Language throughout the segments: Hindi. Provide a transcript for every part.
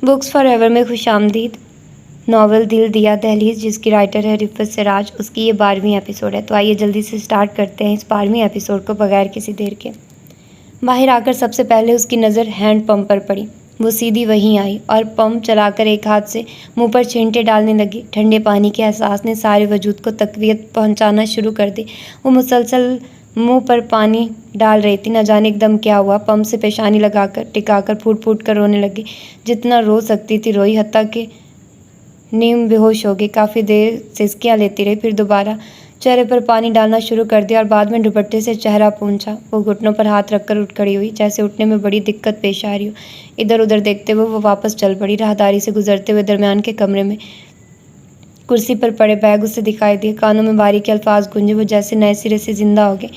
बुक्स फॉरएवर में खुशामदीद। नावल दिल दिया दहलीज, जिसकी राइटर है रिफ़त सिराज, उसकी ये 12वीं एपिसोड है। तो आइए जल्दी से स्टार्ट करते हैं इस 12वीं एपिसोड को बगैर किसी देर के। बाहर आकर सबसे पहले उसकी नज़र हैंड पंप पर पड़ी। वो सीधी वहीं आई और पंप चलाकर एक हाथ से मुंह पर छींटे डालने लगी। ठंडे पानी के एहसास ने सारे वजूद को तकवीत पहुंचाना शुरू कर दी। वो मुसलसल मुंह पर पानी डाल रही थी। न जाने एकदम क्या हुआ, पंप से पेशानी लगाकर टिकाकर फूट फूट कर रोने लगी। जितना रो सकती थी रोई, हत्ता कि नीम बेहोश हो गई। काफ़ी देर सिसकियाँ लेती रही, फिर दोबारा चेहरे पर पानी डालना शुरू कर दिया और बाद में दुपट्टे से चेहरा पोंछा। वो घुटनों पर हाथ रखकर उठ खड़ी हुई, जैसे उठने में बड़ी दिक्कत पेश आ रही हो। इधर उधर देखते हुए वो वापस चल पड़ी। राहदारी से गुजरते हुए दरमियान के कमरे में कुर्सी पर पड़े बैग उसे दिखाई दिए। कानों में बारीक अल्फाज गूंजे। वो जैसे नए सिरे से जिंदा हो गए।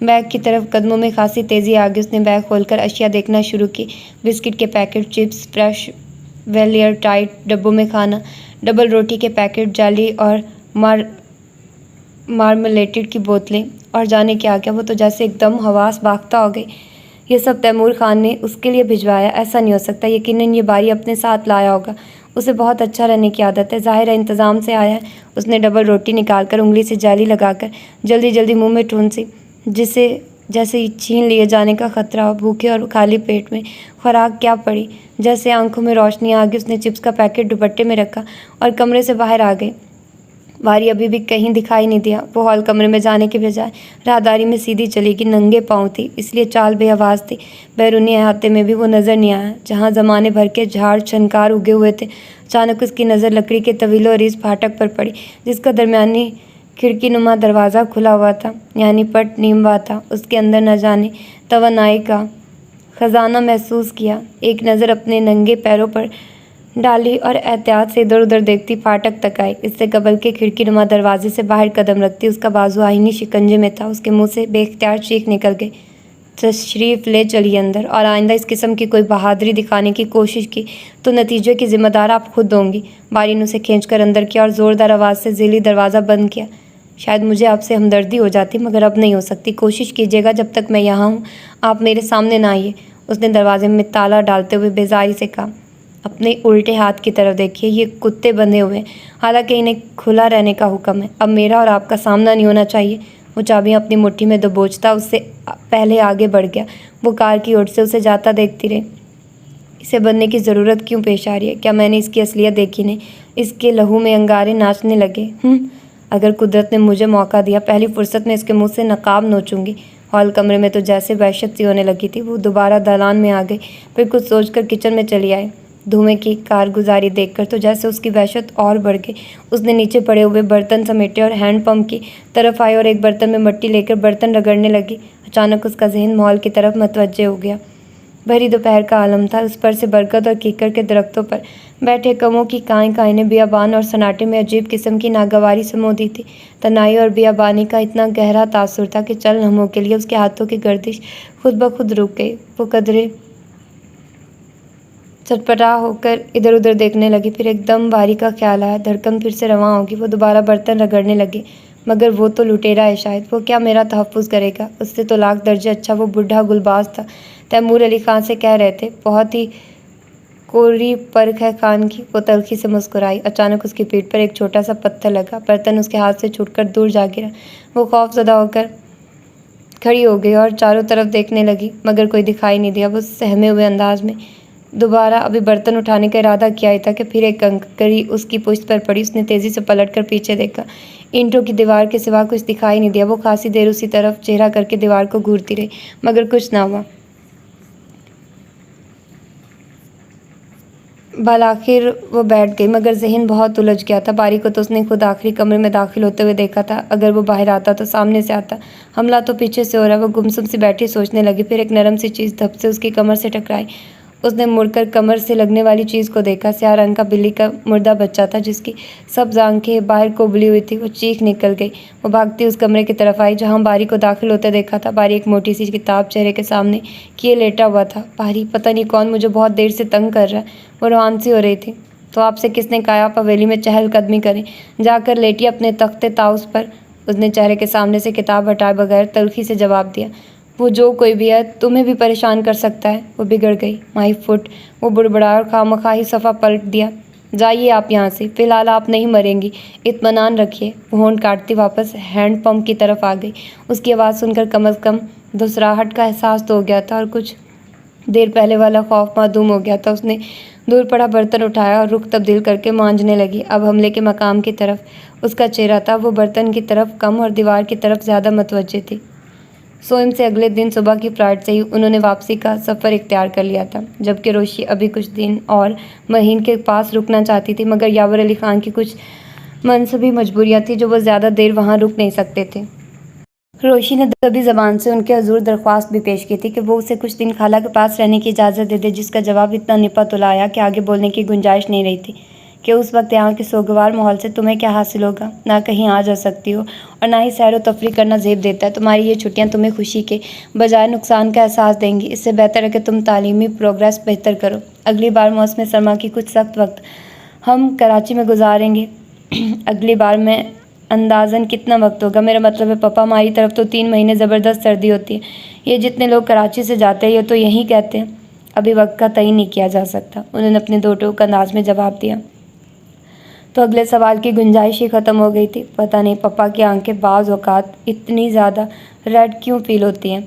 बैग की तरफ कदमों में खासी तेज़ी आ गई। उसने बैग खोलकर अशिया देखना शुरू की। बिस्किट के packet, chips, fresh well air tight डब्बों में खाना, डबल रोटी के पैकेट, जाली और मार्मलेटेड की बोतलें और जाने क्या क्या। वो तो जैसे एकदम हवास बाख्ता हो गई। ये सब तैमूर खान ने उसके लिए भिजवाया? ऐसा नहीं हो सकता। यकीनन ये बारी अपने साथ लाया होगा। उसे बहुत अच्छा रहने की आदत है, ज़ाहिर है इंतज़ाम से आया है। उसने डबल रोटी निकालकर उंगली से जाली लगाकर जल्दी जल्दी मुंह में ठूंसी, जिसे जैसे छीन लिए जाने का खतरा हो। भूखे और खाली पेट में खुराक क्या पड़ी। जैसे आंखों में रोशनी आ गई। उसने चिप्स का पैकेट दुपट्टे में रखा और कमरे से बाहर आ गई। वारी अभी भी कहीं दिखाई नहीं दिया। वो हॉल कमरे में जाने के बजाय राहदारी में सीधी चली गई। नंगे पाँव थी, इसलिए चाल बेआवाज़ थी। बैरूनी अहाते में भी वो नज़र नहीं आया, जहाँ ज़माने भर के झाड़ छनकार उगे हुए थे। अचानक उसकी नज़र लकड़ी के तवीलो अरीज फाटक पर पड़ी, जिसका दरमियानी खिड़की नुमा दरवाज़ा खुला हुआ था, यानी पट नीमवा था। उसके अंदर न जाने तवानाई का खजाना महसूस किया। एक नज़र अपने नंगे पैरों पर डाली और एहतियात से इधर उधर देखती फाटक तक आई। इससे कबल के खिड़की नुमा दरवाजे से बाहर कदम रखती उसका बाजू आईनी शिकंजे में था। उसके मुंह से बेख्तियार चीख निकल गई, तशरीफ़ ले चलिए अंदर। और आइंदा इस किस्म की कोई बहादुरी दिखाने की कोशिश की तो नतीजे की जिम्मेदार आप खुद होंगी। बारी ने उसे खींचकर अंदर किया और ज़ोरदार आवाज़ से ज़िली दरवाज़ा बंद किया। शायद मुझे आपसे हमदर्दी हो जाती, मगर अब नहीं हो सकती। कोशिश कीजिएगा, जब तक मैं यहाँ हूँ आप मेरे सामने ना आइए। उसने दरवाजे में ताला डालते हुए बेजारी से कहा। अपने उल्टे हाथ की तरफ देखिए, ये कुत्ते बंधे हुए हैं, हालांकि इन्हें खुला रहने का हुक्म है। अब मेरा और आपका सामना नहीं होना चाहिए। वो चाबियां अपनी मुट्ठी में दबोचता उससे पहले आगे बढ़ गया। वो कार की ओर से उसे जाता देखती रही। इसे बनने की ज़रूरत क्यों पेश आ रही है? क्या मैंने इसकी असलियत देखी नहीं? इसके लहू में अंगारे नाचने लगे। अगर कुदरत ने मुझे मौका दिया, पहली फुर्सत में इसके मुंह से नकाब नोचूंगी। हॉल कमरे में तो जैसे वहशत सी होने लगी थी। वो दोबारा दालान में आ गई, फिर कुछ सोचकर किचन में चली आई। धुएं की कारगुजारी देखकर तो जैसे उसकी वहशत और बढ़ गई। उसने नीचे पड़े हुए बर्तन समेटे और हैंडपंप की तरफ आई और एक बर्तन में मिट्टी लेकर बर्तन रगड़ने लगी। अचानक उसका जहन मॉल की तरफ मतवज्जे हो गया। भरी दोपहर का आलम था। उस पर से बरगद और कीकर के दरख्तों पर बैठे कमों की काएँ ने बियाबान और सन्नाटे में अजीब किस्म की नागवारी समो दी थी। तनाई और बियाबानी का इतना गहरा तासुर था कि चल लम्हों के लिए उसके हाथों की गर्दिश खुद ब खुद रुक गई। वो कदरे चटपटा होकर इधर उधर देखने लगी। फिर एकदम बारी का ख्याल आया, धड़कन फिर से रवां होगी। वो दोबारा बर्तन रगड़ने लगी। मगर वो तो लुटेरा है, शायद वो क्या मेरा तहफ़्फ़ुज़ करेगा? उससे तो लाख दर्जे अच्छा वो बुढ़ा गुलबाज था। तैमूर अली खान से कह रहे थे, बहुत ही कोरी परख है खान की। वो तल्खी से मुस्कुराई। अचानक उसकी पीठ पर एक छोटा सा पत्थर लगा। बर्तन उसके हाथ से छूटकर दूर जा गिरा। वो खौफज़दा होकर खड़ी हो गई और चारों तरफ देखने लगी, मगर कोई दिखाई नहीं दिया। वो सहमे हुए अंदाज में दोबारा अभी बर्तन उठाने का इरादा किया ही था कि फिर एक कंकरी उसकी पुश्त पर पड़ी। उसने तेज़ी से पलटकर पीछे देखा। ईंटों की दीवार के सिवा कुछ दिखाई नहीं दिया। वो खासी देर उसी तरफ चेहरा करके दीवार को घूरती रही, मगर कुछ ना हुआ। बल आखिर वो बैठ गई, मगर जहन बहुत उलझ गया था। बारी को तो उसने खुद आखिरी कमरे में दाखिल होते हुए देखा था। अगर वो बाहर आता तो सामने से आता, हमला तो पीछे से हो रहा है। वो गुमसुम सी बैठी सोचने लगी। फिर एक नरम सी चीज़ धप से उसकी कमर से टकराई। उसने मुड़कर कमर से लगने वाली चीज़ को देखा। स्याह रंग का बिल्ली का मुर्दा बच्चा था, जिसकी सब्ज़ आंखें बाहर को उबली हुई थी। वो चीख निकल गई। वो भागती उस कमरे की तरफ आई जहाँ बारी को दाखिल होते देखा था। बारी एक मोटी सी किताब चेहरे के सामने किए लेटा हुआ था। बारी, पता नहीं कौन मुझे बहुत देर से तंग कर रहा है। वो रोहान सी हो रही थी। तो आपसे किसने कहा आप हवेली में चहलकदमी करें? जाकर लेटिए अपने तख्ते ताउस पर। उसने चेहरे के सामने से किताब हटाए बगैर तल्खी से जवाब दिया। वो जो कोई भी है तुम्हें भी परेशान कर सकता है। वो बिगड़ गई। माई फुट, वो बुड़बुड़ाया और खामखा ही सफ़ा पलट दिया। जाइए आप यहाँ से, फ़िलहाल आप नहीं मरेंगी, इत्मीनान रखिए। वो होंठ काटती वापस हैंडपम्प की तरफ आ गई। उसकी आवाज़ सुनकर कम अज़ कम धुसराहट का एहसास तो हो गया था और कुछ देर पहले वाला खौफ मासूम हो गया था। उसने दूर पड़ा बर्तन उठाया और रुख तब्दील करके मांजने लगी। अब हमले के मकाम की तरफ उसका चेहरा था। वो बर्तन की तरफ कम और दीवार की तरफ ज़्यादा मुतवज्जे थी। सोइम से अगले दिन सुबह की फ्लाइट से ही उन्होंने वापसी का सफ़र इख्तियार कर लिया था, जबकि रोशी अभी कुछ दिन और महीन के पास रुकना चाहती थी, मगर यावर अली ख़ान की कुछ मनसबी मजबूरियाँ थी जो वो ज़्यादा देर वहाँ रुक नहीं सकते थे। रोशी ने दबी ज़बान से उनके हजूर दरख्वास्त भी पेश की थी कि वो उसे कुछ दिन खाला के पास रहने की इजाज़त दे दे, जिसका जवाब इतना निपा तुलाया कि आगे बोलने की गुंजाइश नहीं रही थी कि उस वक्त यहाँ के सोगवार माहौल से तुम्हें क्या हासिल होगा। ना कहीं आ जा सकती हो और ना ही सैर व तफरी करना जेब देता है। तुम्हारी ये छुट्टियाँ तुम्हें खुशी के बजाय नुकसान का एहसास देंगी। इससे बेहतर है कि तुम तालीमी प्रोग्रेस बेहतर करो। अगली बार मौसम सरमा की कुछ सख्त वक्त हम कराची में गुजारेंगे। अगली बार में अंदाज़न कितना वक्त होगा? मेरा मतलब है पापा, हमारी तरफ तो 3 महीने ज़बरदस्त सर्दी होती है। ये जितने लोग कराची से जाते हैं ये तो यहीं कहते हैं। अभी वक्त का तय नहीं किया जा सकता, उन्होंने अपने दो टोक अंदाज में जवाब दिया। तो अगले सवाल की गुंजाइश ही ख़त्म हो गई थी। पता नहीं पापा की आंखें बाज़ औक़ात इतनी ज़्यादा रेड क्यों फील होती हैं।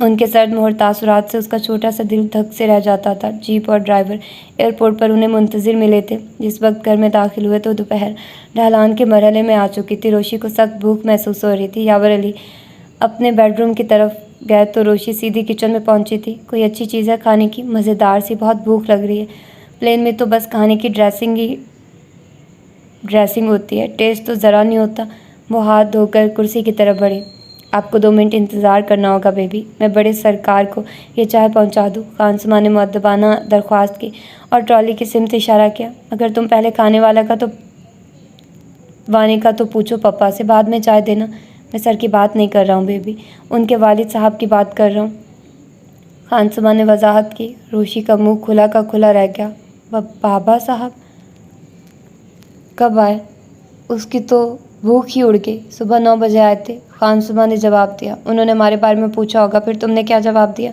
उनके सर्द मोहर तासुरात से उसका छोटा सा दिल धक से रह जाता था। जीप और ड्राइवर एयरपोर्ट पर उन्हें मुंतज़िर मिले थे। जिस वक्त घर में दाखिल हुए तो दोपहर ढलान के मरहले में आ चुकी थी। रोशी को सख्त भूख महसूस हो रही थी। यावर अली अपने बेडरूम की तरफ गए तो रोशी सीधी किचन में पहुंची थी। कोई अच्छी चीज़ है खाने की? मज़ेदार सी, बहुत भूख लग रही है। प्लेन में तो बस खाने की ड्रेसिंग होती है, टेस्ट तो ज़रा नहीं होता। वो हाथ धोकर कुर्सी की तरफ बढ़े। आपको 2 मिनट इंतज़ार करना होगा बेबी, मैं बड़े सरकार को ये चाय पहुंचा दूँ। खानसमा ने मुअद्दबाना दरख्वास्त की और ट्रॉली की सिमत इशारा किया। अगर तुम पहले खाने वाले का तो पूछो पापा से, बाद में चाय देना। मैं सर की बात नहीं कर रहा हूँ बेबी, उनके वालिद साहब की बात कर रहा हूँ, खानसमा ने वजाहत की। रोशी का मुँह खुला का खुला रह गया। बाबा साहब कब आए? उसकी तो भूख ही उड़ गई। सुबह 9 बजे आए थे, खानसमा ने जवाब दिया। उन्होंने हमारे बारे में पूछा होगा, फिर तुमने क्या जवाब दिया?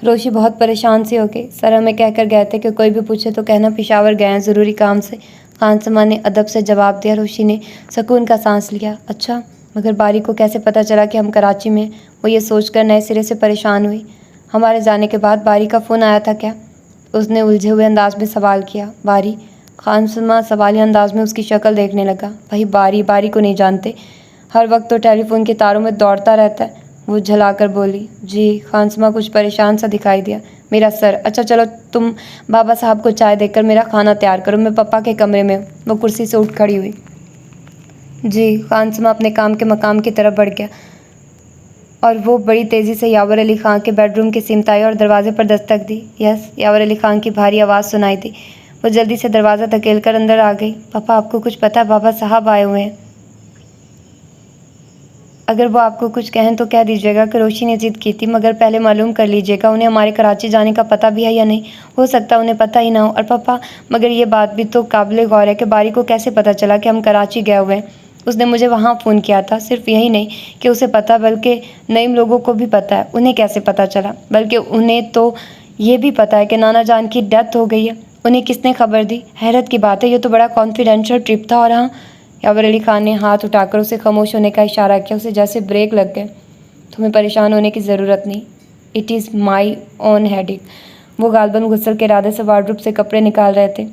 रोशी बहुत परेशान सी हो गई। सर हमें कहकर गए थे कि कोई भी पूछे तो कहना पेशावर गए हैं ज़रूरी काम से। खानसमा ने अदब से जवाब दिया। रोशी ने सुकून का सांस लिया। अच्छा, मगर बारी को कैसे पता चला कि हम कराची में? वो ये सोचकर नए सिरे से परेशान हुई। हमारे जाने के बाद बारी का फ़ोन आया था क्या? उसने उलझे हुए अंदाज में सवाल किया। बारी? खानसमा सवालिया अंदाज में उसकी शक्ल देखने लगा। भाई बारी को नहीं जानते? हर वक्त तो टेलीफोन के तारों में दौड़ता रहता है। वो झलाकर बोली। जी। खानसमा कुछ परेशान सा दिखाई दिया। मेरा सर? अच्छा चलो तुम बाबा साहब को चाय देकर मेरा खाना तैयार करो, मैं पापा के कमरे में हूँ। वो कुर्सी से उठ खड़ी हुई। जी। खानसमा अपने काम के मकाम की तरफ बढ़ गया और वो बड़ी तेज़ी से यावर अली ख़ान के बेडरूम की सिमत आई और दरवाजे पर दस्तक दी। यस, यावर अली ख़ान की भारी आवाज़ सुनाई दी। वो जल्दी से दरवाज़ा धकेल कर अंदर आ गई। पापा, आपको कुछ पता है? बाबा साहब आए हुए हैं। अगर वो आपको कुछ कहें तो कह दीजिएगा कि रोशी ने ज़िद की थी, मगर पहले मालूम कर लीजिएगा उन्हें हमारे कराची जाने का पता भी है या नहीं। हो सकता है उन्हें पता ही ना हो। और पापा, मगर ये बात भी तो काबिल गौर है कि बारी को कैसे पता चला कि हम कराची गए हुए हैं? उसने मुझे वहाँ फ़ोन किया था। सिर्फ यही नहीं कि उसे पता, बल्कि नईम लोगों को भी पता है। उन्हें कैसे पता चला? बल्कि उन्हें तो ये भी पता है कि नाना जान की डेथ हो गई है। उन्हें किसने खबर दी? हैरत की बात है, ये तो बड़ा कॉन्फिडेंशियल ट्रिप था। और हाँ, यावर अली ख़ान ने हाथ उठाकर उसे खामोश होने का इशारा किया। उसे जैसे ब्रेक लग गए। तुम्हें परेशान होने की ज़रूरत नहीं, it is my own headache. वो गालबन गुस्ल के इरादे से वार्डरोब से कपड़े निकाल रहे थे।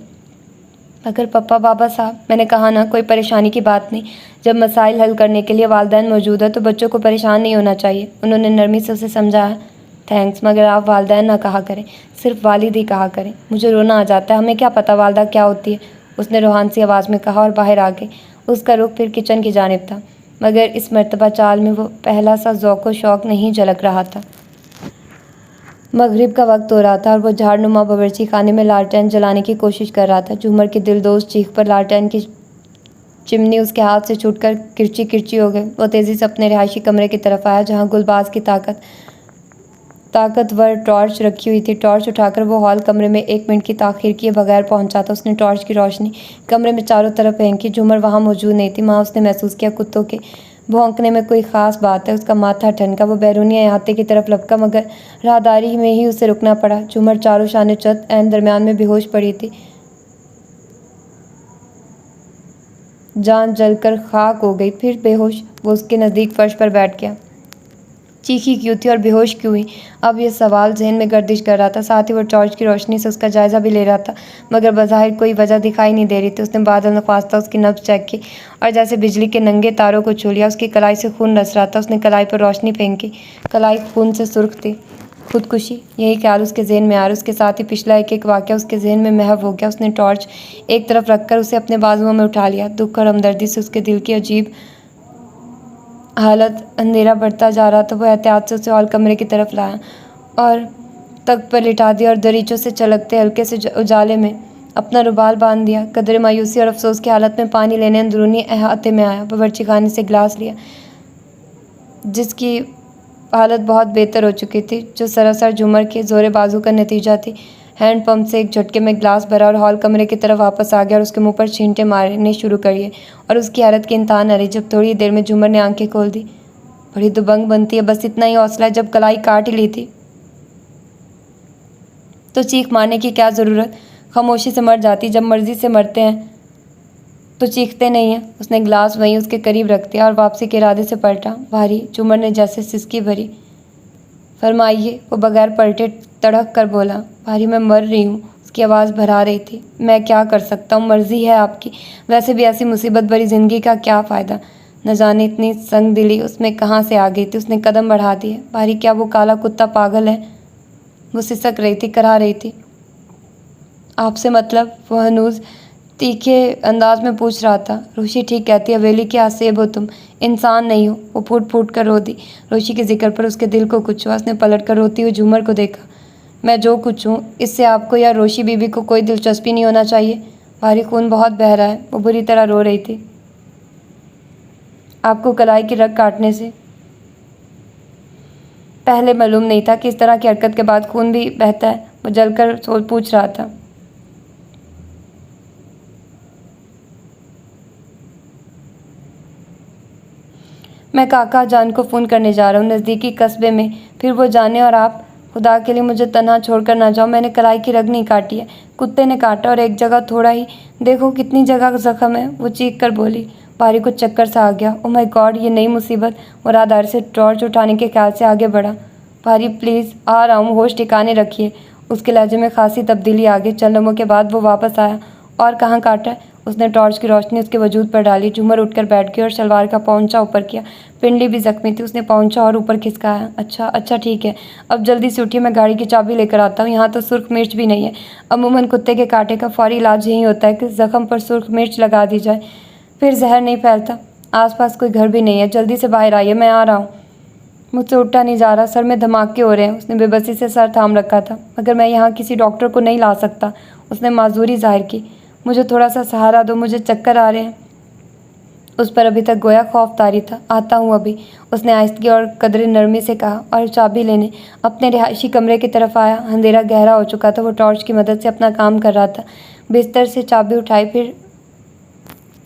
अगर पापा, बाबा साहब, मैंने कहा ना, कोई परेशानी की बात नहीं। जब मसाइल हल करने के लिए वालिदैन मौजूद है तो बच्चों को परेशान नहीं होना चाहिए। उन्होंने नरमी से उसे समझाया। थैंक्स, मगर आप वालिदैन ना कहा करें, सिर्फ वालिद ही कहा करें। मुझे रोना आ जाता है। हमें क्या पता वालदा क्या होती है, उसने रूहान सी आवाज़ में कहा और बाहर आ गई। उसका रुख फिर किचन की जानिब था, मगर इस मर्तबा चाल में वो पहला सा ज़ौक़ व शौक़ नहीं झलक रहा था। मगरिब का वक्त हो रहा था और वो झाड़नुमा बावर्ची खाने में लालटेन जलाने की कोशिश कर रहा था। झूमर की दिलदोज़ चीख पर लालटेन की चिमनी उसके हाथ से छूटकर किरची किरची हो गई। वो तेज़ी से अपने रिहायशी कमरे की तरफ आया जहाँ गुलबाज की ताकतवर टॉर्च रखी हुई थी। टॉर्च उठाकर वो हॉल कमरे में 1 मिनट की ताख़ीर किए बगैर पहुंचा था। उसने टॉर्च की रोशनी कमरे में चारों तरफ फेंकी। झूमर वहाँ मौजूद नहीं थी। वहाँ उसने महसूस किया कुत्तों के भौंकने में कोई ख़ास बात है। उसका माथा ठनका, वो बैरूनी अहाते की तरफ लपका, मगर राहदारी में ही उसे रुकना पड़ा। झूमर चारों शाने चत ऐन दरमियान में बेहोश पड़ी थी। जान जलकर खाक हो गई, फिर बेहोश। वो उसके नज़दीक फर्श पर बैठ गया। चीखी क्यों थी और बेहोश क्यों हुई, अब यह सवाल जहन में गर्दिश कर रहा था। साथ ही वो टॉर्च की रोशनी से उसका जायज़ा भी ले रहा था, मगर बज़ाहिर कोई वजह दिखाई नहीं दे रही थी। उसने बादल नख्वास्ता उसकी नब्ज़ चेक की और जैसे बिजली के नंगे तारों को छू लिया। उसकी कलाई से खून रस रहा था। उसने कलाई पर रोशनी फेंकी। कलाई खून से सुर्ख थी। खुदकुशी, यही ख्याल उसके जहन में आ रहा। उसके साथ ही पिछला एक एक वाक़या उसके जहन में महव हो गया। उसने टॉर्च एक तरफ रखकर उसे अपने बाजुओं में उठा लिया। दुख और हमदर्दी से उसके दिल की अजीब हालत, अंधेरा बढ़ता जा रहा था। वो एहतियात से उसे हॉल कमरे की तरफ लाया और तख्त पर लिटा दिया और दरीचों से चलकते हल्के से उजाले में अपना रुमाल बांध दिया। कदर मायूसी और अफसोस की हालत में पानी लेने अंदरूनी अहाते में आया। बावर्ची खाने से गिलास लिया, जिसकी हालत बहुत बेहतर हो चुकी थी, जो सरासर झूमर के जोरे बाजू का नतीजा थी। हैंडपंप से एक झटके में गिलास भरा और हॉल कमरे की तरफ वापस आ गया और उसके मुंह पर छींटे मारने शुरू करिए। और उसकी हैरत की इंतहा न रही जब थोड़ी देर में झूमर ने आंखें खोल दी। बड़ी दबंग बनती है, बस इतना ही हौसला है। जब कलाई काट ही ली थी तो चीख मारने की क्या ज़रूरत, खामोशी से मर जाती। जब मर्जी से मरते हैं तो चीखते नहीं हैं। उसने गिलास वहीं उसके करीब रख दिया और वापसी के इरादे से पलटा। भारी झूमर ने जैसे सिसकी भरी। फरमाइए, वो बगैर पलटे तड़क कर बोला। भारी, मैं मर रही हूँ। उसकी आवाज़ भरा रही थी। मैं क्या कर सकता हूँ, मर्जी है आपकी। वैसे भी ऐसी मुसीबत भरी ज़िंदगी का क्या फ़ायदा। न जाने इतनी संग दिली उसमें कहाँ से आ गई थी। उसने कदम बढ़ा दिए। भारी, क्या वो काला कुत्ता पागल है? वो सिसक रही थी, करा रही थी। आपसे मतलब? वो हनूज तीखे अंदाज में पूछ रहा था। रोशी ठीक कहती है, हवेली के आसेब हो तुम, इंसान नहीं हो। वो फूट फूट कर रो दी। रोशी के जिक्र पर उसके दिल को कुछ हुआ। उसने पलट कर रोती हुई झूमर को देखा। मैं जो कुछ हूँ, इससे आपको या रोशी बीबी को कोई दिलचस्पी नहीं होना चाहिए। भारी, खून बहुत बह रहा है। वो बुरी तरह रो रही थी। आपको कलाई की रग काटने से पहले मालूम नहीं था कि इस तरह की हरकत के बाद खून भी बहता है। वो जलकर पूछ रहा था। मैं काका जान को फ़ोन करने जा रहा हूँ, नज़दीकी कस्बे में। फिर वो जाने और आप। खुदा के लिए मुझे तन्हा छोड़कर ना जाओ। मैंने कलाई की रग नहीं काटी है, कुत्ते ने काटा, और एक जगह थोड़ा ही। देखो कितनी जगह ज़ख्म है। वो चीख कर बोली। भारी को चक्कर सा आ गया। ओ माय गॉड, ये नई मुसीबत। वो राहदारी से टॉर्च उठाने के ख्याल से आगे बढ़ा। भारी, प्लीज़ आ रहा हूँ, होश ठिकाने रखिए। उसके लहजे में खासी तब्दीली आ गई। चंद लम्हों के बाद वो वापस आया। और कहाँ काटा है? उसने टॉर्च की रोशनी उसके वजूद पर डाली। झूमर उठकर बैठ गई और शलवार का पौंचा ऊपर किया। पिंडली भी जख्मी थी। उसने पौंचा और ऊपर खिसकाया। अच्छा अच्छा, ठीक है, अब जल्दी से उठिए, मैं गाड़ी की चाबी लेकर आता हूँ। यहाँ तो सुर्ख मिर्च भी नहीं है। अमूमन कुत्ते के कांटे का फौरी इलाज यही होता है कि ज़ख्म पर सुर्ख मिर्च लगा दी जाए, फिर जहर नहीं फैलता। आसपास कोई घर भी नहीं है। जल्दी से बाहर आइए, मैं आ रहा हूँ। मुझसे उठा नहीं जा रहा, सर में धमाके हो रहे हैं। उसने बेबसी से सर थाम रखा था। मगर मैं यहाँ किसी डॉक्टर को नहीं ला सकता। उसने माजूरी जाहिर की। मुझे थोड़ा सा सहारा दो, मुझे चक्कर आ रहे हैं। उस पर अभी तक गोया खौफ तारी था। आता हूँ अभी, उसने आहिस्तगी और कदरे नरमी से कहा और चाबी लेने अपने रिहायशी कमरे की तरफ आया। अंधेरा गहरा हो चुका था। वो टॉर्च की मदद से अपना काम कर रहा था। बिस्तर से चाबी उठाई,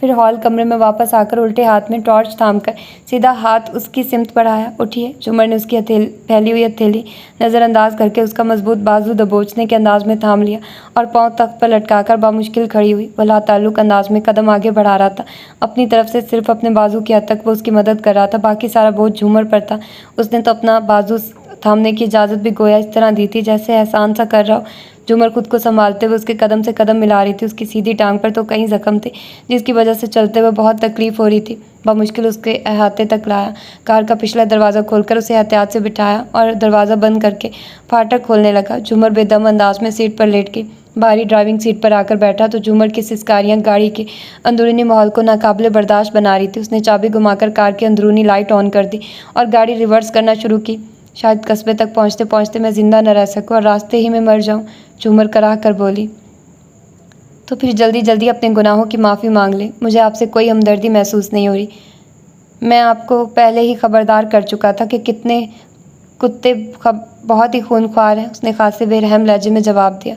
फिर हॉल कमरे में वापस आकर उल्टे हाथ में टॉर्च थामकर सीधा हाथ उसकी सिमत बढ़ाया। उठिए। झूमर ने उसकी फैली हुई हथेली नज़रअंदाज करके उसका मजबूत बाजू दबोचने के अंदाज में थाम लिया और पांव तख्त पर लटकाकर बामुश्किल खड़ी हुई। वह लाताल्लुक अंदाज में कदम आगे बढ़ा रहा था। अपनी तरफ से सिर्फ अपने बाजू की हद तक वो उसकी मदद कर रहा था, बाकी सारा बोझ झूमर पर था। उसने तो अपना बाजू थामने की इजाज़त भी गोया इस तरह दी थी जैसे एहसान सा कर रहा हो। झूमर खुद को संभालते हुए उसके कदम से कदम मिला रही थी। उसकी सीधी टांग पर तो कई जख्म थे, जिसकी वजह से चलते हुए बहुत तकलीफ हो रही थी। बामुश्किल उसके अहाते तक लाया। कार का पिछला दरवाज़ा खोलकर उसे एहतियात से बिठाया और दरवाज़ा बंद करके फाटक खोलने लगा। झूमर बेदम अंदाज में सीट पर लेट गई। भारी ड्राइविंग सीट पर आकर बैठा तो झूमर की सिसकारियाँ गाड़ी के अंदरूनी माहौल को नाकाबिले बर्दाश्त बना रही थी। उसने चाबी घुमाकर कार की अंदरूनी लाइट ऑन कर दी और गाड़ी रिवर्स करना शुरू की। शायद कस्बे तक पहुँचते पहुँचते मैं जिंदा न रह सकूँ और रास्ते ही में मर जाऊँ, झूमर कराह कर बोली। तो फिर जल्दी जल्दी अपने गुनाहों की माफ़ी मांग ले। मुझे आपसे कोई हमदर्दी महसूस नहीं हो रही। मैं आपको पहले ही खबरदार कर चुका था कि कितने कुत्ते बहुत ही खूनख्वार हैं। उसने खासे बेरहम लहजे में जवाब दिया।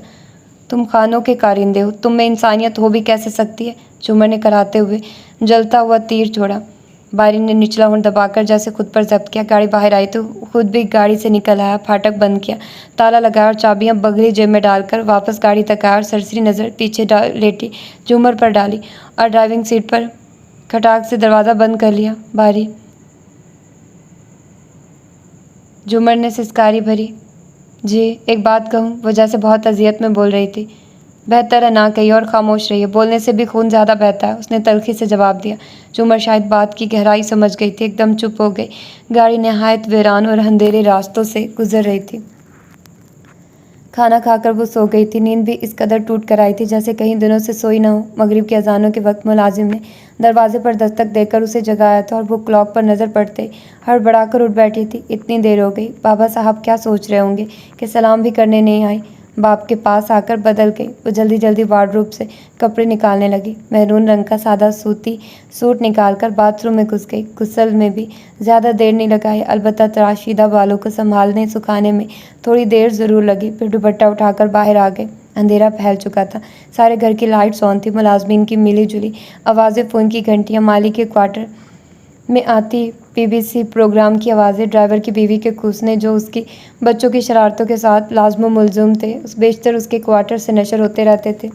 तुम खानों के कारिंदे हो, तुम में इंसानियत हो भी कैसे सकती है? झूमर ने कराहते हुए जलता हुआ तीर छोड़ा। बारी ने निचला होंठ दबाकर जैसे खुद पर जब्त किया। गाड़ी बाहर आई तो खुद भी गाड़ी से निकल आया, फाटक बंद किया, ताला लगाया और चाबियां बगली जेब में डालकर वापस गाड़ी तक आया और सरसरी नज़र पीछे लेटी झूमर पर डाली और ड्राइविंग सीट पर खटाक से दरवाज़ा बंद कर लिया। बारी झूमर ने सिसकारी भरी, जी एक बात कहूँ? वो जैसे बहुत अजियत में बोल रही थी। बेहतर है ना कही और खामोश रही है, बोलने से भी खून ज़्यादा बहता है, उसने तल्खी से जवाब दिया। झूमर शायद बात की गहराई समझ गई थी, एकदम चुप हो गई। गाड़ी नहायत वीरान और अंधेरे रास्तों से गुजर रही थी। खाना खाकर वो सो गई थी। नींद भी इस कदर टूट कर आई थी जैसे कहीं दिनों से सोई न हो। मगरिब की अजानों के वक्त मुलाजिम ने दरवाजे पर दस्तक देकर उसे जगाया था और वो क्लॉक पर नज़र पड़ते हड़बड़ाकर उठ बैठी थी। इतनी देर हो गई, बाबा साहब क्या सोच रहे होंगे कि सलाम भी करने नहीं आई। बाप के पास आकर बदल गई। वो जल्दी जल्दी वार्डरोब से कपड़े निकालने लगी। मैरून रंग का सादा सूती सूट निकालकर बाथरूम में घुस गई। गुस्ल में भी ज़्यादा देर नहीं लगाई, अलबत्ता तराशीदा बालों को संभालने सुखाने में थोड़ी देर ज़रूर लगी। फिर दुपट्टा उठाकर बाहर आ गए। अंधेरा फैल चुका था, सारे घर की लाइट्स ऑन थी। मुलाजमीन की मिली जुली आवाज़ें, फ़ोन की घंटियाँ, माली के क्वार्टर में आती BBC प्रोग्राम की आवाज़ें, ड्राइवर की बीवी के कूसने जो उसकी बच्चों की शरारतों के साथ लाजमो मुलजुम थे, उस बेशतर उसके क्वार्टर से नशर होते रहते थे।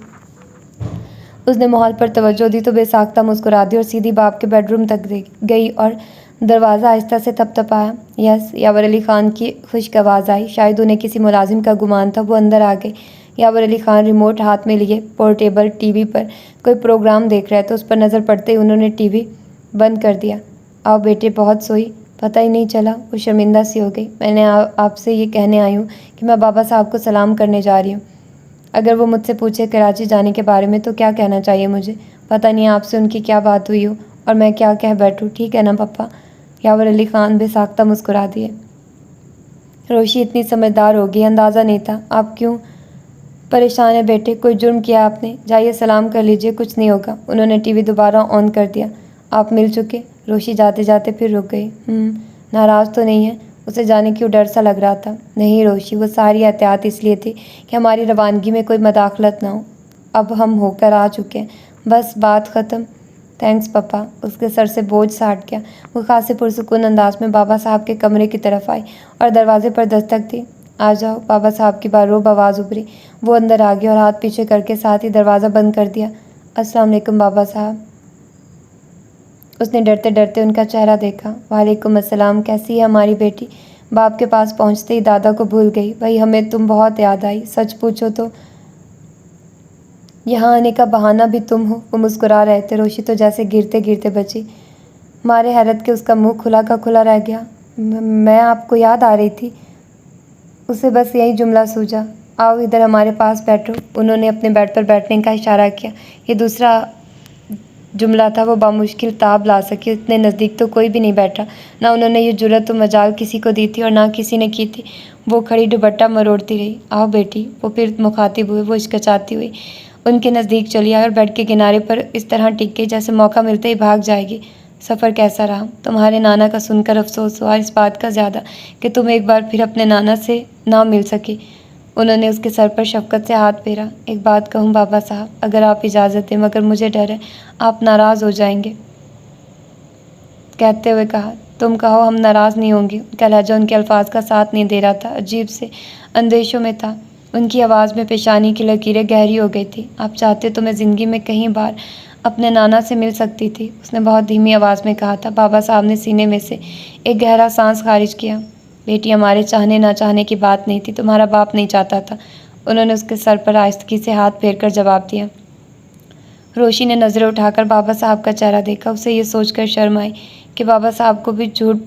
उसने माहौल पर तवज्जो दी तो बेसाख्ता मुस्कुरा दी और सीधी बाप के बेडरूम तक गई और दरवाज़ा आहिस्ता से थपथपाया। यस, यावर अली ख़ान की खुश्क आवाज़ आई। शायद उन्हें किसी मुलाजिम का गुमान था। वो अंदर आ गए। यावर अली ख़ान रिमोट हाथ में लिए पोर्टेबल टीवी पर कोई प्रोग्राम देख रहे थे। उस पर नज़र पड़ते ही उन्होंने टीवी बंद कर दिया। आओ बेटे, बहुत सोई, पता ही नहीं चला। वो शर्मिंदा सी हो गई। मैंने आपसे ये कहने आई हूँ कि मैं बाबा साहब को सलाम करने जा रही हूँ। अगर वो मुझसे पूछे कराची जाने के बारे में तो क्या कहना चाहिए मुझे? पता नहीं आपसे उनकी क्या बात हुई हो और मैं क्या कह बैठूँ। ठीक है ना पप्पा? यावर अली ख़ान बेसाख्ता मुस्कुरा दिए। रोशी इतनी समझदार होगी, अंदाज़ा नहीं था। आप क्यों परेशान है बेटे? कोई जुर्म किया आपने? जाइए सलाम कर लीजिए, कुछ नहीं होगा। उन्होंने टीवी दोबारा ऑन कर दिया। आप मिल चुके? रोशी जाते जाते फिर रुक गई। नाराज़ तो नहीं है? उसे जाने क्यों डर सा लग रहा था। नहीं रोशी, वो सारी एहतियात इसलिए थी कि हमारी रवानगी में कोई मदाखलत ना हो। अब हम होकर आ चुके हैं, बस बात ख़त्म। थैंक्स पापा। उसके सर से बोझ सा हट गया। वो खासे पुरसुकून अंदाज में बाबा साहब के कमरे की तरफ आई और दरवाजे पर दस्तक दी। आ जाओ। बाबा साहब की बारोब आवाज़ उभरी। वो अंदर आ गए और हाथ पीछे करके साथ ही दरवाज़ा बंद कर दिया। अस्सलाम वालेकुम बाबा साहब। उसने डरते डरते उनका चेहरा देखा। वालेकुम अस्सलाम, कैसी है हमारी बेटी? बाप के पास पहुंचते ही दादा को भूल गई। भाई हमें तुम बहुत याद आई। सच पूछो तो यहाँ आने का बहाना भी तुम हो। वो मुस्कुरा रहे थे। रोशी तो जैसे गिरते गिरते बची। मारे हैरत के उसका मुंह खुला का खुला रह गया। मैं आपको याद आ रही थी। उसे बस यही जुमला सूझा। आओ इधर हमारे पास बैठो। उन्होंने अपने बेड पर बैठने का इशारा किया। ये दूसरा जुमला था। वो बामुश्किल ताब ला सकी। इतने नज़दीक तो कोई भी नहीं बैठा। ना उन्होंने ये जुर्रत व मजाल किसी को दी थी और ना किसी ने की थी। वो खड़ी दुपट्टा मरोड़ती रही। आओ बेटी। वो फिर मुखातिब हुए। वो हिचकिचाती हुई उनके नज़दीक चली आई और बेड के किनारे पर इस तरह टिक गई जैसे मौका मिलते ही भाग जाएगी। सफ़र कैसा रहा? तुम्हारे नाना का सुनकर अफसोस हुआ, इस बात का ज़्यादा कि तुम एक बार फिर अपने नाना से ना मिल सकी। उन्होंने उसके सर पर शफकत से हाथ फेरा। एक बात कहूँ बाबा साहब, अगर आप इजाज़त दें, मगर मुझे डर है आप नाराज़ हो जाएंगे। कहते हुए कहा, तुम कहो, हम नाराज़ नहीं होंगे। उनका लहजा उनके अल्फाज का साथ नहीं दे रहा था। अजीब से अंदेशों में था। उनकी आवाज़ में पेशानी की लकीरें गहरी हो गई थी। आप चाहते तो मैं ज़िंदगी में कई बार अपने नाना से मिल सकती थी, उसने बहुत धीमी आवाज़ में कहा था। बाबा साहब ने सीने में से एक गहरा सांस खारिज किया। बेटी, हमारे चाहने ना चाहने की बात नहीं थी, तुम्हारा बाप नहीं चाहता था। उन्होंने उसके सर पर आहिस्तगी से हाथ फेर कर जवाब दिया। रोशी ने नज़रें उठाकर बाबा साहब का चेहरा देखा। उसे ये सोचकर शर्म आई कि बाबा साहब को भी झूठ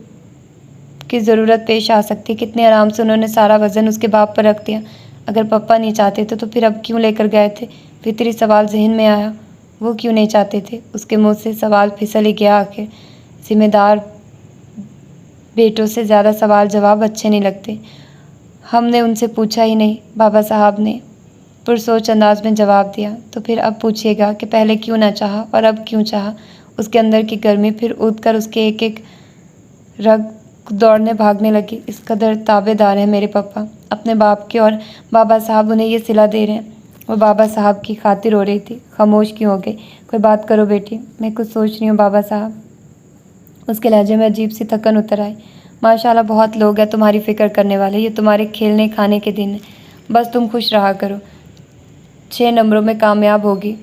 की ज़रूरत पेश आ सकती। कितने आराम से उन्होंने सारा वज़न उसके बाप पर रख दिया। अगर पापा नहीं चाहते थे तो फिर अब क्यों लेकर गए थे? फितरी सवाल जहन में आया। वो क्यों नहीं चाहते थे? उसके मुंह से सवाल फिसल ही गया। आखिर जिम्मेदार बेटों से ज़्यादा सवाल जवाब अच्छे नहीं लगते। हमने उनसे पूछा ही नहीं, बाबा साहब ने पुरसोच अंदाज में जवाब दिया। तो फिर अब पूछिएगा कि पहले क्यों ना चाहा और अब क्यों चाहा? उसके अंदर की गर्मी फिर उठकर उसके एक एक रग दौड़ने भागने लगी। इस कदर ताबेदार हैं मेरे पापा अपने बाप के, और बाबा साहब उन्हें ये सिला दे रहे हैं। वो बाबा साहब की खातिर हो रही थी। खामोश क्यों हो गई? कोई बात करो बेटी। मैं कुछ सोच रही हूँ बाबा साहब। उसके लहजे में अजीब सी थकन उतर आई। माशाल्लाह बहुत लोग हैं तुम्हारी फ़िक्र करने वाले, ये तुम्हारे खेलने खाने के दिन है, बस तुम खुश रहा करो। 6 नंबरों में कामयाब होगी,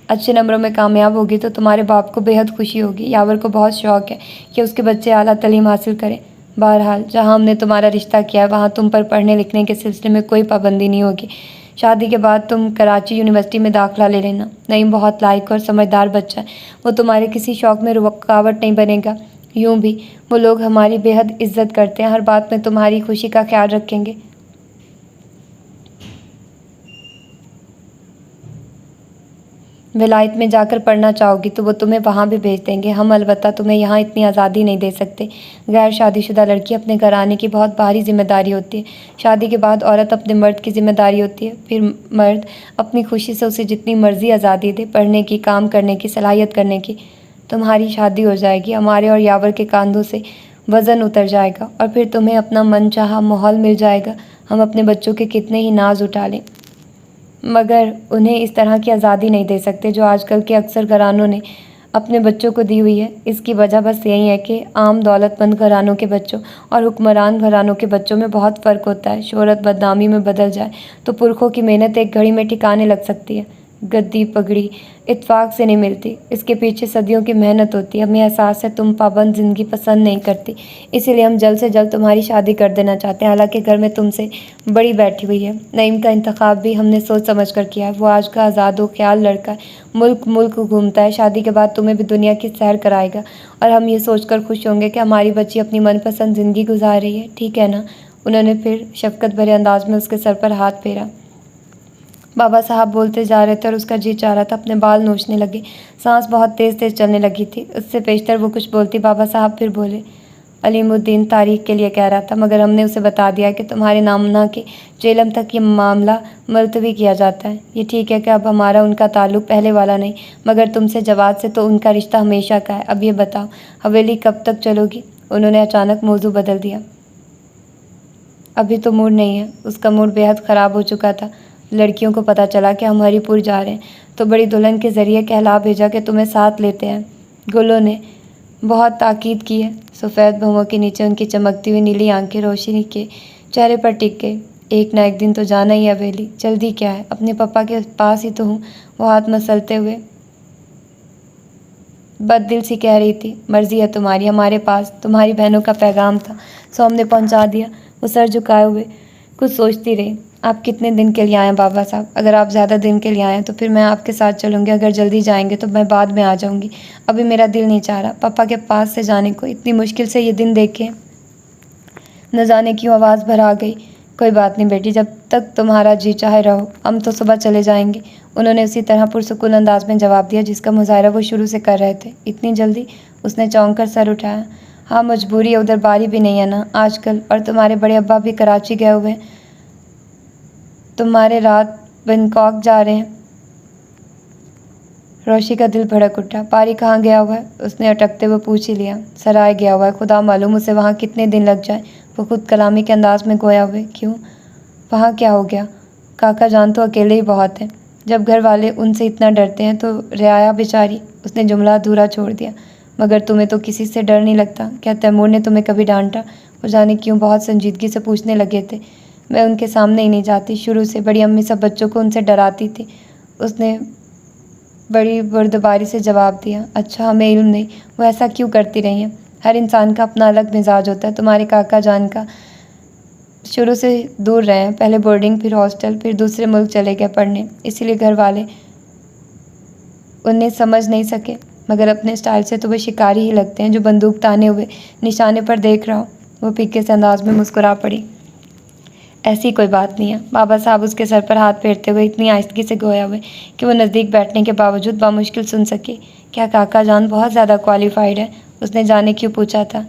अच्छे नंबरों में कामयाब होगी तो तुम्हारे बाप को बेहद खुशी होगी। यावर को बहुत शौक़ है कि उसके बच्चे आला तालीम हासिल करें। बहरहाल जहाँ हमने तुम्हारा रिश्ता किया है वहाँ तुम पर पढ़ने लिखने के सिलसिले में कोई पाबंदी नहीं होगी। शादी के बाद तुम कराची यूनिवर्सिटी में दाखिला ले लेना। नईम बहुत लायक और समझदार बच्चा है, वो तुम्हारे किसी शौक़ में रुकावट नहीं बनेगा। यूँ भी वो लोग हमारी बेहद इज्जत करते हैं, हर बात में तुम्हारी खुशी का ख्याल रखेंगे। विलायत में जाकर पढ़ना चाहोगी तो वो तुम्हें वहाँ भी भेज देंगे। हम अलबत्ता तुम्हें यहाँ इतनी आज़ादी नहीं दे सकते। गैर शादीशुदा लड़की अपने घर आने की बहुत भारी जिम्मेदारी होती है। शादी के बाद औरत अपने मर्द की जिम्मेदारी होती है, फिर मर्द अपनी खुशी से उसे जितनी मर्जी आज़ादी दे, पढ़ने की, काम करने की, सलाहियत करने की। तुम्हारी शादी हो जाएगी, हमारे और यावर के कंधों से वज़न उतर जाएगा और फिर तुम्हें अपना मनचाहा माहौल मिल जाएगा। हम अपने बच्चों के कितने ही नाज उठा लें, मगर उन्हें इस तरह की आज़ादी नहीं दे सकते जो आजकल के अक्सर घरानों ने अपने बच्चों को दी हुई है। इसकी वजह बस यही है कि आम दौलतमंद घरानों के बच्चों और हुक्मरान घरानों के बच्चों में बहुत फ़र्क होता है। शोहरत बदनामी में बदल जाए तो पुरखों की मेहनत एक घड़ी में ठिकाने लग सकती है। गद्दी पगड़ी इत्फाक से नहीं मिलती, इसके पीछे सदियों की मेहनत होती है। हमें एहसास है तुम पाबंद ज़िंदगी पसंद नहीं करती, इसीलिए हम जल्द से जल्द तुम्हारी शादी कर देना चाहते हैं। हालांकि घर में तुमसे बड़ी बैठी हुई है। नईम का इंतखाब भी हमने सोच समझ कर किया है। वो आज का आज़ाद व ख्याल लड़का है, मुल्क मुल्क घूमता है। शादी के बाद तुम्हें भी दुनिया की सैर कराएगा और हम ये सोचकर खुश होंगे कि हमारी बच्ची अपनी मनपसंद ज़िंदगी गुजार रही है। ठीक है ना? उन्होंने फिर शफकत भरे अंदाज में उसके सर पर हाथ फेरा। बाबा साहब बोलते जा रहे थे और उसका जी चाह रहा था अपने बाल नोचने लगे। सांस बहुत तेज़ तेज़ चलने लगी थी। उससे पेशतर वो कुछ बोलती बाबा साहब फिर बोले, अलीमुद्दीन तारीख के लिए कह रहा था, मगर हमने उसे बता दिया कि तुम्हारे नामना के जेलम तक ये मामला मुलतवी किया जाता है। ये ठीक है कि अब हमारा उनका ताल्लुक़ पहले वाला नहीं, मगर तुमसे जवाब से तो उनका रिश्ता हमेशा का है। अब ये बताओ हवेली कब तक चलोगी? उन्होंने अचानक मौजू बदल दिया। अभी तो मूड नहीं है। उसका मूड बेहद ख़राब हो चुका था। लड़कियों को पता चला कि हम हरीपुर जा रहे हैं तो बड़ी दुल्हन के ज़रिए कहला भेजा कि तुम्हें साथ लेते हैं। गुल्लो ने बहुत ताकीद की है। सफ़ेद भौंहों के नीचे उनकी चमकती हुई नीली आंखें रोशनी के चेहरे पर टिक गई। एक ना एक दिन तो जाना ही है हवेली, जल्दी क्या है? अपने पापा के पास ही तो हूँ, वो हाथ मसलते हुए बददिल सी कह रही थी। मर्ज़ी है तुम्हारी, हमारे पास तुम्हारी बहनों का पैगाम था, सो हमने पहुँचा दिया। वो सर झुकाए हुए कुछ सोचती रही। आप कितने दिन के लिए आए हैं बाबा साहब? अगर आप ज़्यादा दिन के लिए आए हैं तो फिर मैं आपके साथ चलूँगी, अगर जल्दी जाएंगे तो मैं बाद में आ जाऊँगी। अभी मेरा दिल नहीं चाह रहा पापा के पास से जाने को। इतनी मुश्किल से ये दिन देखे न जाने क्यों आवाज़ भर आ गई। कोई बात नहीं बेटी, जब तक तुम्हारा जी चाहे रहो, हम तो सुबह चले जाएंगे। उन्होंने उसी तरह पुरसुकून अंदाज में जवाब दिया जिसका मुजाहरा वो शुरू से कर रहे थे। इतनी जल्दी? उसने चौंक कर सर उठाया। हाँ मजबूरी है, उधर बारी भी नहीं है ना आजकल, और तुम्हारे बड़े अब्बा भी कराची गए हुए हैं, तुम्हारे रात बैंकॉक जा रहे हैं। रोशी का दिल भड़क उठा। पारी कहाँ गया हुआ है? उसने अटकते हुए पूछ ही लिया। सराय गया हुआ है, खुदा मालूम उसे वहाँ कितने दिन लग जाए। वो खुद कलामी के अंदाज में गोया हुए। क्यों, वहाँ क्या हो गया? काका जान तो अकेले ही बहुत हैं, जब घर वाले उनसे इतना डरते हैं तो रियाया बेचारी। उसने जुमला अधूरा छोड़ दिया। मगर तुम्हें तो किसी से डर नहीं लगता? क्या तैमूर ने तुम्हें कभी डांटा? वो जाने क्यों बहुत संजीदगी से पूछने लगे थे। मैं उनके सामने ही नहीं जाती, शुरू से बड़ी अम्मी सब बच्चों को उनसे डराती थी। उसने बड़ी बुर्दबारी से जवाब दिया। अच्छा, हमें इल्म नहीं, वो ऐसा क्यों करती रही हैं? हर इंसान का अपना अलग मिजाज होता है। तुम्हारे काका जान का शुरू से दूर रहे हैं, पहले बोर्डिंग, फिर हॉस्टल, फिर दूसरे मुल्क चले गए पढ़ने, इसीलिए घर वाले उन्हें समझ नहीं सके। मगर अपने स्टाइल से तो वे शिकारी ही लगते हैं, जो बंदूक ताने हुए निशाने पर देख रहा हो। वो फीके से अंदाज में मुस्कुरा पड़ी। ऐसी कोई बात नहीं है। बाबा साहब उसके सर पर हाथ फेरते हुए इतनी आहिस्तगी से गोया हुए कि वो नज़दीक बैठने के बावजूद बामुश्किल सुन सके। क्या काका जान बहुत ज़्यादा क्वालिफाइड है? उसने जाने क्यों पूछा था।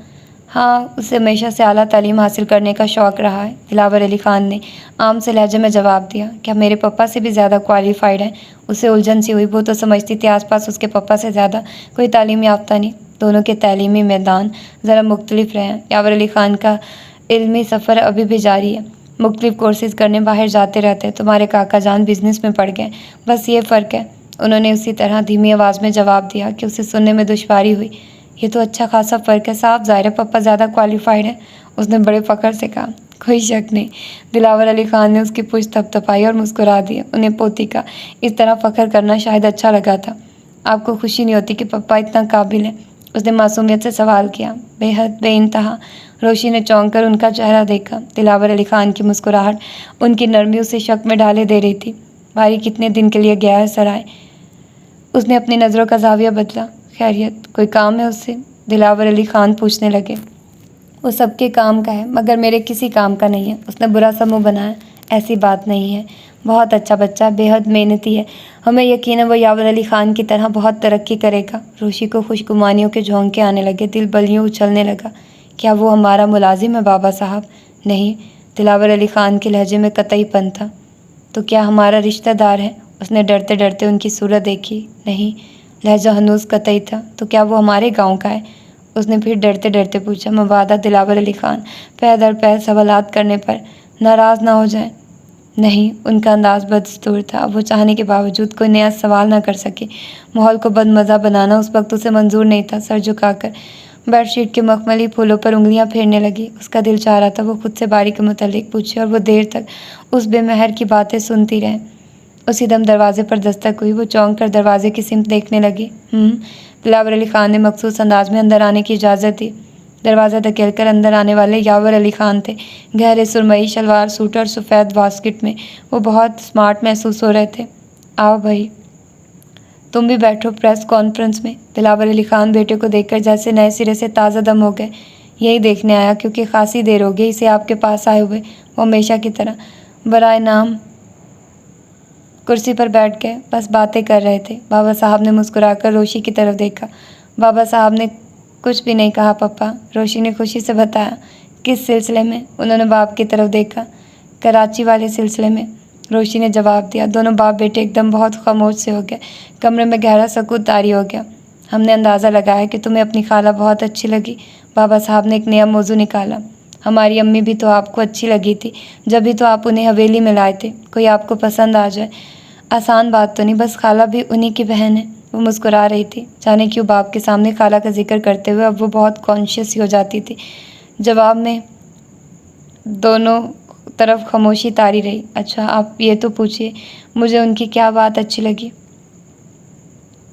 हाँ, उसे हमेशा से आला तालीम हासिल करने का शौक़ रहा है। दिलावर अली ख़ान ने आम से लहजे में जवाब दिया। क्या मेरे पापा से भी ज़्यादा क्वालिफाइड है? उसे उलझन सी हुई। वो तो समझती थी आसपास उसके पापा से ज़्यादा कोई तालीम याफ्ता नहीं। दोनों के तालीमी मैदान ज़रा मुख्तलिफ रहे हैं। यावर अली ख़ान का इल्मी सफ़र अभी भी जारी है, मुख्तलिफ कोर्सेज़ करने बाहर जाते रहते हैं। तुम्हारे काका जान बिज़नेस में पड़ गए, बस ये फ़र्क है। उन्होंने उसी तरह धीमी आवाज़ में जवाब दिया कि उसे सुनने में दुश्वारी हुई। ये तो अच्छा खासा फ़र्क है, साफ ज़ाहिर है पप्पा ज़्यादा क्वालिफाइड है, उसने बड़े फ़ख्र से कहा। कोई शक नहीं। दिलावर अली खान ने उसकी पूंछ थपथपाई और मुस्कुरा दिया। उन्हें पोती का इस तरह फ़ख्र करना शायद अच्छा लगा था। आपको खुशी नहीं होती कि पप्पा इतना काबिल है? उसने मासूमियत से सवाल किया। बेहद बेइंतहा। रोशी ने चौंक कर उनका चेहरा देखा। दिलावर अली खान की मुस्कुराहट उनकी नरमी उसे शक में डाले दे रही थी। भारी कितने दिन के लिए गया है सराय? उसने अपनी नज़रों का जाविया बदला। खैरियत, कोई काम है उससे? दिलावर अली खान पूछने लगे। वो सबके काम का है, मगर मेरे किसी काम का नहीं है। उसने बुरा सा मुँह बनाया। ऐसी बात नहीं है, बहुत अच्छा बच्चा, बेहद मेहनती है। हमें यकीन है वो यावर अली खान की तरह बहुत तरक्की करेगा। रोशी को खुशगुमानियों के झोंके आने लगे, दिल बलियों उछलने लगा। क्या वो हमारा मुलाजिम है बाबा साहब? नहीं। दिलावर अली खान के लहजे में कतईपन था। तो क्या हमारा रिश्तेदार है? उसने डरते डरते उनकी सूरत देखी। नहीं। लहजा हनूस कतई था। तो क्या वो हमारे गांव का है? उसने फिर डरते डरते पूछा। मवादा दिलावर अली खान पैर दर पैर सवालात करने पर नाराज़ ना हो जाए। नहीं। उनका अंदाज बदस्तूर था। वो चाहने के बावजूद कोई नया सवाल ना कर सके। माहौल को बदमज़ा बनाना उस वक्त उसे मंजूर नहीं था। सर झुकाकर बेडशीट के मखमली फूलों पर उंगलियां फेरने लगी। उसका दिल चाह रहा था वो खुद से बारी के मुतालिक पूछे और वो देर तक उस बेमहर की बातें सुनती रहे। उसी दम दरवाजे पर दस्तक हुई। वो चौंक कर दरवाजे की सिमत देखने लगी। दिलावर अली खान ने मखसूस अंदाज में अंदर आने की इजाज़त दी। दरवाज़ा धकेलकर अंदर आने वाले यावर अली खान थे। गहरे सुरमई शलवार सूट और सफ़ेद बास्केट में वो बहुत स्मार्ट महसूस हो रहे थे। आओ भाई, तुम भी बैठो प्रेस कॉन्फ्रेंस में। दिलावर अली खान बेटे को देखकर जैसे नए सिरे से ताज़ा दम हो गए। यही देखने आया क्योंकि खासी देर हो गई इसे आपके पास आए हुए। वो हमेशा की तरह बराए नाम कुर्सी पर बैठ गए, बस बातें कर रहे थे। बाबा साहब ने मुस्कुराकर रोशी की तरफ देखा। बाबा साहब ने कुछ भी नहीं कहा पप्पा, रोशी ने खुशी से बताया। किस सिलसिले में? उन्होंने बाप की तरफ देखा। कराची वाले सिलसिले में, रोशी ने जवाब दिया। दोनों बाप बेटे एकदम बहुत खामोश से हो गए। कमरे में गहरा सकूत तारी हो गया। हमने अंदाज़ा लगाया कि तुम्हें अपनी खाला बहुत अच्छी लगी। बाबा साहब ने एक नया मौजू निकाला। हमारी अम्मी भी तो आपको अच्छी लगी थी, जब भी तो आप उन्हें हवेली में लाए थे। कोई आपको पसंद आ जाए आसान बात तो नहीं, बस खाला भी उन्हीं की बहन है। वो मुस्कुरा रही थी। जाने क्यों बाप के सामने खाला का जिक्र करते हुए अब वो बहुत कॉन्शियस ही हो जाती थी। जवाब में दोनों तरफ खामोशी तारी रही। अच्छा, आप ये तो पूछिए, मुझे उनकी क्या बात अच्छी लगी?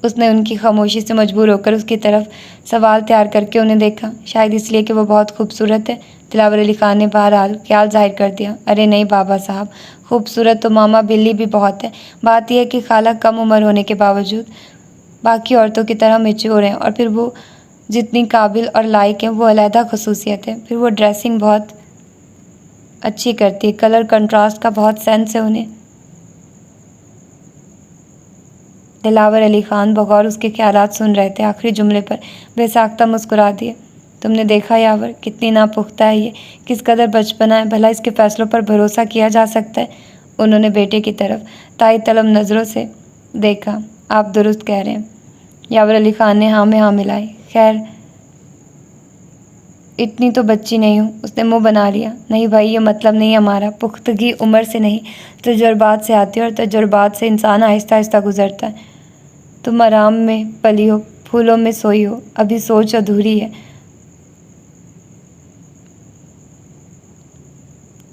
उसने उनकी खामोशी से मजबूर होकर उसकी तरफ सवाल तैयार करके उन्हें देखा। शायद इसलिए कि वो बहुत खूबसूरत है। दिलावर अली खान ने बहरहाल ख्याल जाहिर कर दिया। अरे नहीं बाबा साहब, खूबसूरत तो मामा बिल्ली भी बहुत है। बात यह है कि खाला कम उम्र होने के बावजूद बाकी औरतों की तरह मैच्योर हैं, और फिर वो जितनी काबिल और लायक हैं वो अलहदा खसूसियत है। फिर वो ड्रेसिंग बहुत अच्छी करती है, कलर कंट्रास्ट का बहुत सेंस है उन्हें। दिलावर अली खान बगौर उसके ख्यालात सुन रहे थे। आखिरी जुमले पर बेसाख्ता मुस्कुरा दिए। तुमने देखा यावर, कितनी नापुख्ता है ये, किस कदर बचपना है, भला इसके फैसलों पर भरोसा किया जा सकता है? उन्होंने बेटे की तरफ ताई तलब नज़रों से देखा। आप दुरुस्त कह रहे हैं। यावर अली खान ने हाँ में हाँ मिलाई। खैर, इतनी तो बच्ची नहीं हूँ, उसने मुंह बना लिया। नहीं भाई, ये मतलब नहीं हमारा। पुख्तगी उम्र से नहीं, तजुर्बात से आती है, और तजुर्बात से इंसान आहिस्ता आहिस्ता गुजरता है। तुम आराम में पली हो, फूलों में सोई हो, अभी सोच अधूरी है।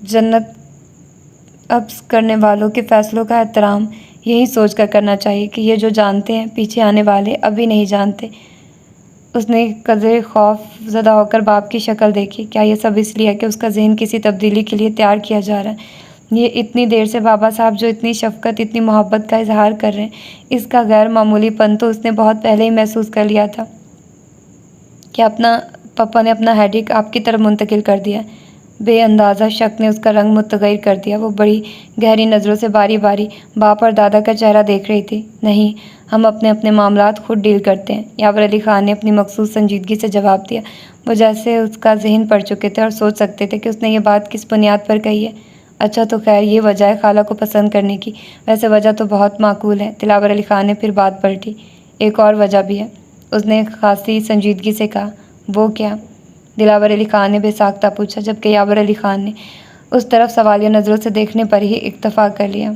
जन्नत अब्स करने वालों के फैसलों का एहतराम यही सोच कर करना चाहिए कि ये जो जानते हैं पीछे आने वाले अभी नहीं जानते। उसने कदरे खौफ ज़दा होकर बाप की शक्ल देखी। क्या ये सब इसलिए है कि उसका जहन किसी तब्दीली के लिए तैयार किया जा रहा है? ये इतनी देर से बाबा साहब जो इतनी शफ़क़त, इतनी मोहब्बत का इजहार कर रहे हैं, इसका गैर मामूलीपन तो उसने बहुत पहले ही महसूस कर लिया था। क्या पापा ने अपना हेडेक आपकी तरफ मुंतकिल कर दिया है? बेअंदाज़ा शक ने उसका रंग मुतग़य्यर कर दिया। वो बड़ी गहरी नज़रों से बारी बारी बाप और दादा का चेहरा देख रही थी। नहीं, हम अपने अपने मामलात खुद डील करते हैं। यावर अली खान ने अपनी मखसूस संजीदगी से जवाब दिया। वो जैसे उसका जहन पढ़ चुके थे और सोच सकते थे कि उसने ये बात किस बुनियाद पर कही है। अच्छा, तो खैर ये वजह है खाला को पसंद करने की। वैसे वजह तो बहुत माकूल है। दिलावर अली खान ने फिर बात पलटी। एक और वजह भी है, उसने खासी संजीदगी से कहा। वो क्या? दिलावर अली खान ने बेसाख्ता पूछा, जबकि यावर अली खान ने उस तरफ सवालिया नज़रों से देखने पर ही इत्तफाक कर लिया।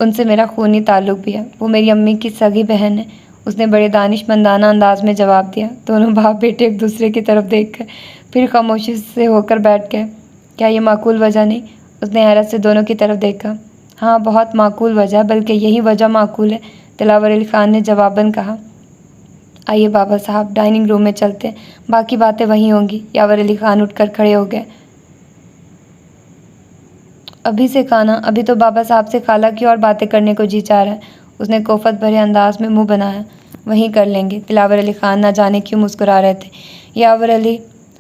उनसे मेरा खूनी ताल्लुक़ भी है। वो मेरी अम्मी की सगी बहन है। उसने बड़े दानिशमंदाना अंदाज में जवाब दिया। दोनों बाप बेटे एक दूसरे की तरफ देख कर फिर खामोशी से होकर बैठ गए। क्या ये माकूल वजह नहीं? उसने हैरत से दोनों की तरफ देखा। हाँ, बहुत माकूल वजह, बल्कि यही वजह माकूल है, दिलावर अली ख़ान ने जवाबन कहा। आइए बाबा साहब, डाइनिंग रूम में चलते हैं, बाकी बातें वहीं होंगी। यावर अली ख़ान उठकर खड़े हो गए। अभी से खाना? अभी तो बाबा साहब से खाला की और बातें करने को जी चाह रहा है। उसने कोफत भरे अंदाज में मुंह बनाया। वहीं कर लेंगे। दिलावर अली ख़ान ना जाने क्यों मुस्कुरा रहे थे। यावर अली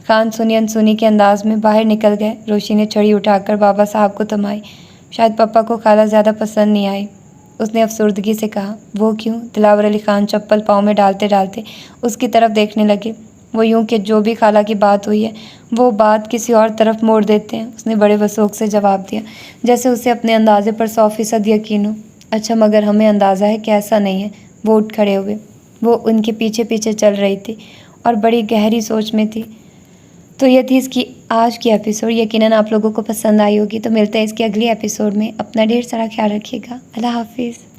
ख़ान सुनी अनसुनी के अंदाज में बाहर निकल गए। रोशी ने छड़ी उठाकर बाबा साहब को थमाई। शायद पापा को खाला ज़्यादा पसंद नहीं आई, उसने अफसुर्दगी से कहा। वो क्यों? दिलावर अली ख़ान चप्पल पाँव में डालते डालते उसकी तरफ देखने लगे। वो यूं कि जो भी खाला की बात हुई है वो बात किसी और तरफ मोड़ देते हैं। उसने बड़े वसूख से जवाब दिया, जैसे उसे अपने अंदाजे पर 100% यकीन हो। अच्छा, मगर हमें अंदाज़ा है कि ऐसा नहीं है। वो उठ खड़े हुए। वो उनके पीछे पीछे चल रही थी और बड़ी गहरी सोच में थी। तो ये थी इसकी आज की एपिसोड। यकीनन आप लोगों को पसंद आई होगी। तो मिलते हैं इसके अगली एपिसोड में। अपना ढेर सारा ख्याल रखिएगा। अल्लाह हाफिज़।